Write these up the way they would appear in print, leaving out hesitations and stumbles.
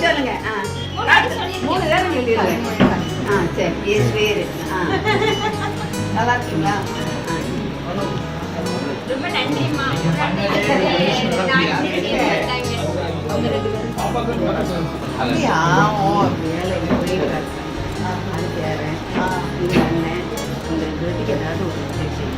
சொல்லுங்க. 3 பேரும் சொல்லிடுறேன். சரி, எஸ் பேரு. நல்லா இருக்கீங்களா? ரொம்ப நன்றிம்மா. அப்படியா? வேலை போயிருக்காரு. அது கேறேன். இது அண்ணன் உங்களுக்கு வீட்டுக்கு ஏதாவது ஒரு விஷயம்.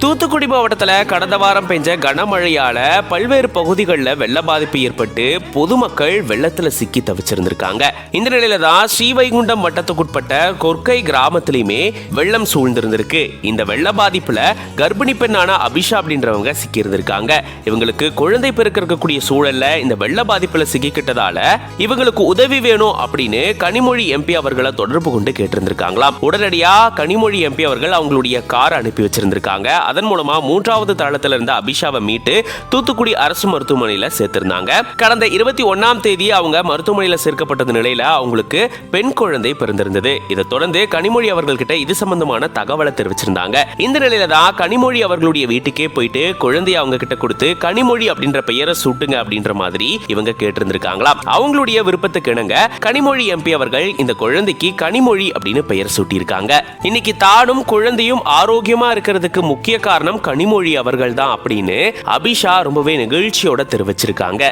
தூத்துக்குடி மாவட்டத்தில் கடந்த வாரம் பெஞ்ச கனமழையால பல்வேறு பகுதிகளில் வெள்ள பாதிப்பு ஏற்பட்டு பொதுமக்கள் வெள்ளத்தில் சிக்கி தவிச்சிருந்திருக்காங்க. இந்த நிலையில தான் ஸ்ரீவைகுண்டம் வட்டத்துக்குட்பட்ட கொர்க்கை கிராமத்திலையுமே வெள்ளம் சூழ்ந்திருந்திருக்கு. இந்த வெள்ள பாதிப்புல கர்ப்பிணி பெண்ணான அபிஷா அப்படின்றவங்க சிக்கி இருந்திருக்காங்க. இவங்களுக்கு குழந்தை பிறக்கக்கூடிய சூழல்ல இந்த வெள்ள பாதிப்புல சிக்கிக்கிட்டதால இவங்களுக்கு உதவி வேணும் அப்படின்னு கனிமொழி எம்பி அவர்களை தொடர்பு கொண்டு கேட்டிருந்திருக்காங்களாம். உடனடியா கனிமொழி எம்பி அவர்கள் அவங்களுடைய கார் அனுப்பி வச்சிருந்திருக்காங்க. அதன் மூலமா 3வது தளத்துல இருந்த அபிஷாவை மீட்டு தூத்துக்குடி அரசு மருத்துவமனையில சேர்த்திருந்தாங்க. கடந்த 21ஆம் தேதி அவங்க மருத்துவமனையில சேர்க்கப்பட்டது நிலையில அவங்களுக்கு பெண் குழந்தை பிறந்திருந்தது. இதை தொடர்ந்து கனிமொழி அவர்கள் கிட்ட இது சம்பந்தமான தகவலை தெரிவிச்சிருந்தாங்க. இந்த நிலையில தான் கனிமொழி அவர்களுடைய வீட்டுக்கே போயிட்டு குழந்தைய அவங்க கிட்ட கொடுத்து கனிமொழி அப்படின்ற பெயரை சூட்டுங்க அப்படின்ற மாதிரி இவங்க கேட்டிருந்திருக்காங்களாம். அவங்களுடைய விருப்பத்துக்கு இணங்க கனிமொழி எம்பி அவர்கள் இந்த குழந்தைக்கு கனிமொழி அப்படின்னு பெயர் சூட்டியிருக்காங்க. இன்னைக்கு தானும் குழந்தையும் ஆரோக்கியமா இருக்கிறதுக்கு முக்கிய காரணம் கனிமொழி அவர்கள் தான் அப்படின்னு அபிஷா ரொம்பவே நெகிழ்ச்சியோட தெரிவிச்சிருக்காங்க.